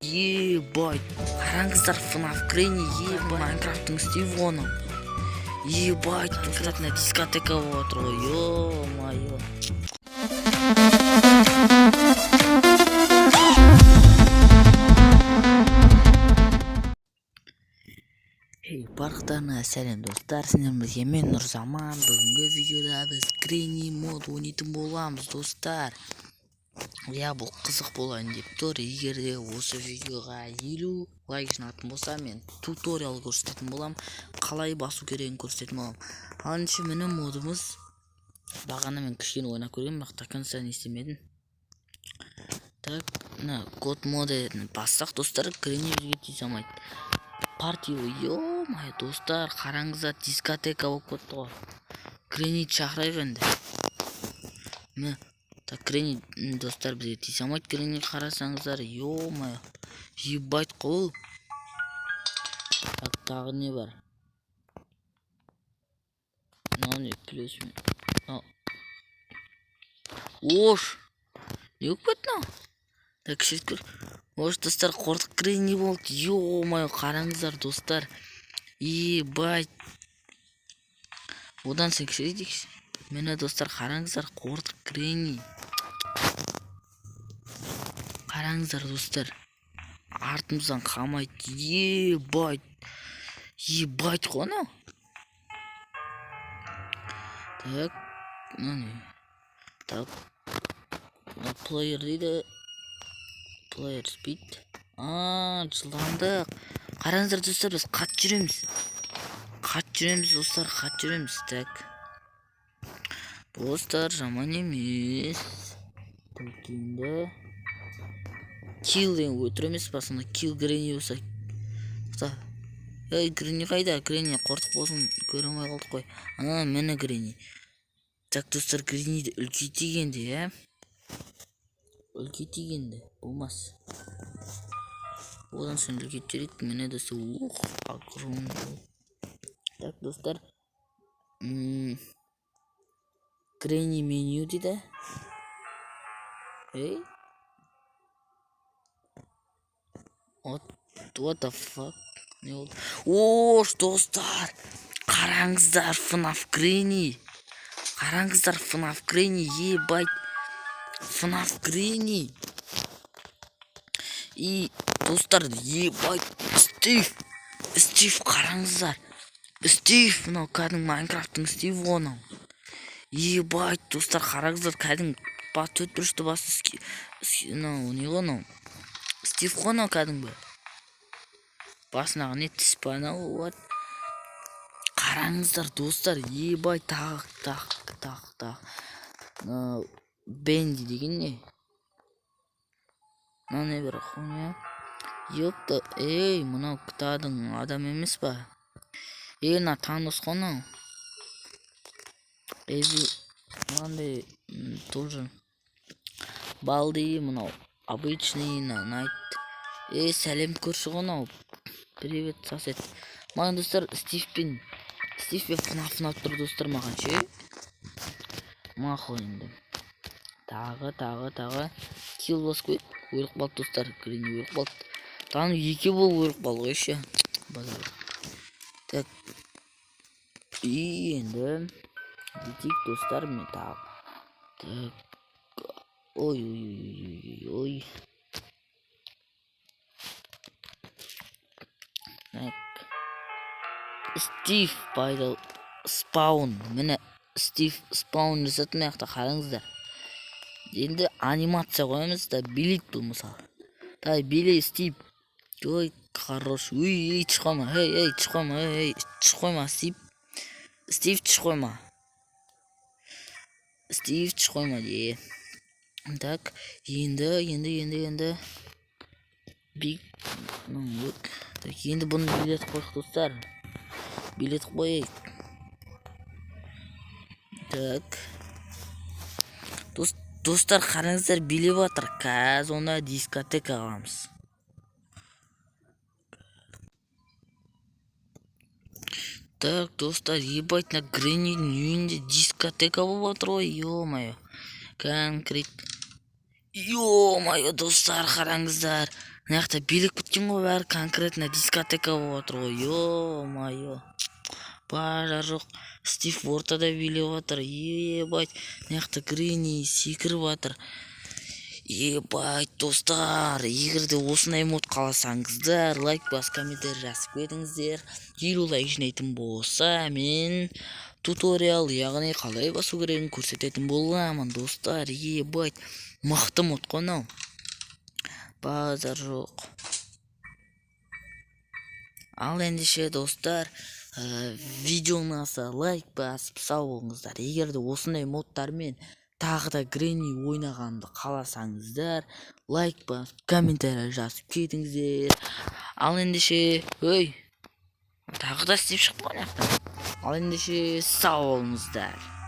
Ебать, қараңыздар FNAF Granny, ебать, Майнкрафттың Стив оны. Ебать, конкретно дискотека болып отыр ғой, ё-моё. Барлықтарына сәлем достар, сіздермен мен Нұрзаман. Бүгінгі видеода біз Granny мод ойнайтын боламыз достар. Бұл қызық болайын деп тұр. Егер де осы видеоға 50 лайк жинатын болса, мен туториал көрсететін болам, қалай басу керегін көрсететін болам. Алыншы міне модымыз. Бағана мен кішкене ойнап көрген, бірақ конца не істемедім. Так, код моды бассақ достар, Granny бізге тиісе алмайды. Партию, ё-моё достар, қараңыздар, дискотека болып кетті ғой. Granny шақырайық енді. Так, Granny достар бізге тиісе алмайды. Granny қарасаңыздар, ё-моё, ебать қол. Так, тағы не бар? Не плюс мен. Ош, не болып кетті мынау? Так, кішірт көр. Ош достар, қордық Granny болды. Ё-моё, қараңыздар достар. Ебать. Одан сен кішіретейікші. Мені достар, қараңыздар, қордық Granny. Қараңыздар достар, артымыздан қалмайды. Ебать, ебать қона. Так, так, плеер дейді, плеер спид. Жылдамдық. Қараңыздар достар, біз қат жүреміз. Қат жүреміз достар, қат жүреміз. Так, достар, жаман емес. Тәкенді kill деген өтір емес па, сонда kill Granny болса. Ей, Granny қайда? Granny қортық болсын, көре алмай қалдық қой. Мені Granny. Так, достар, Grannyді үлкейтегенде, үлкейтегенде болмас. Одан сон үлкейт жүрейік. Мені достар, огромный. Так, достар, Granny меню дейді. Ей, what the fuck? Ош достар, қараңыздар FNAF Granny. Қараңыздар FNAF Granny, ебать. FNAF Granny. И достар, ебать, Стив қараңыздар. Стив, мынау кәдің Майнкрафттың Стив оны. Ебать достар, қараңыздар, кәдің төрт бұрышты басы не ғонау. Стив қонау кәдің бі. Басынағы не тіс па анау. Қараңыздар достар, ебай, тақ. Бенди деген не? Не бір хуйня? Ёпта, ей, мынау кітадың адам емес па? На Танос қонау. Мынандай тоже балды, мынау обычный найт. Сәлем көрші қонау. Привет, сосед. Маған достар, Стив пен FNAF тұр достар маған ше. Мақыл енді. Тағы. Kill бас көйт. Ойрық бал достар. Granny ойрық бал. Тағын екі бол ойрық бал ғой ше. Так. Енді. Детик достар мен тағы. Так. Ой. Так. Стив пайдал спаун. Мені Стив спаун жасатын аяқта қараңыздар. Енді анимация қойымыз да билейді бұл мысалы. Так, билей Стив. Ой, хорош. Ой, чықойма. Ей, чықойма Стив. Стив чықойма. Стив чықойма де. Так, енді. Биг. Так, енді бұны билет қойық достар. Билет қойық. Так. Достар, қараңыздар, билеп атыр. Кәз, онда дискотека аламыз. Так, достар, ебать, на Granny үйінде дискотека болып атыр ғой, ё-моё. Конкрет. Ё-моё, достар, қараңыздар. мына жақта билік біткен ғой, бәрі конкретно дискотека болып отыр ғой. Ё-моё, бара жоқ. Стив ортада билеп отыр. Ебать, мына жақта Грини секіріп жатыр. Ебать, достар, егерде осындай мод қаласаңыздар, лайк бас, комментарий жазып кетіңіздер. 50 лайк жинайтын болса, мен туториал, яғни қалай басу керегін көрсететін боламын, достар. Ебать, мықты мод қой мынау. Базар жоқ. Ал ендеше, достар, видеоны аса лайк басып сау болыңыздар. Егерде осындай модтармен тағы да Гренни ойнағанды қаласаңыздар, лайк басып, комментарий жазып кетіңіздер. Ал ендеше, тағы да істеп шығып қой. Ал ендеше, сау болыңыздар.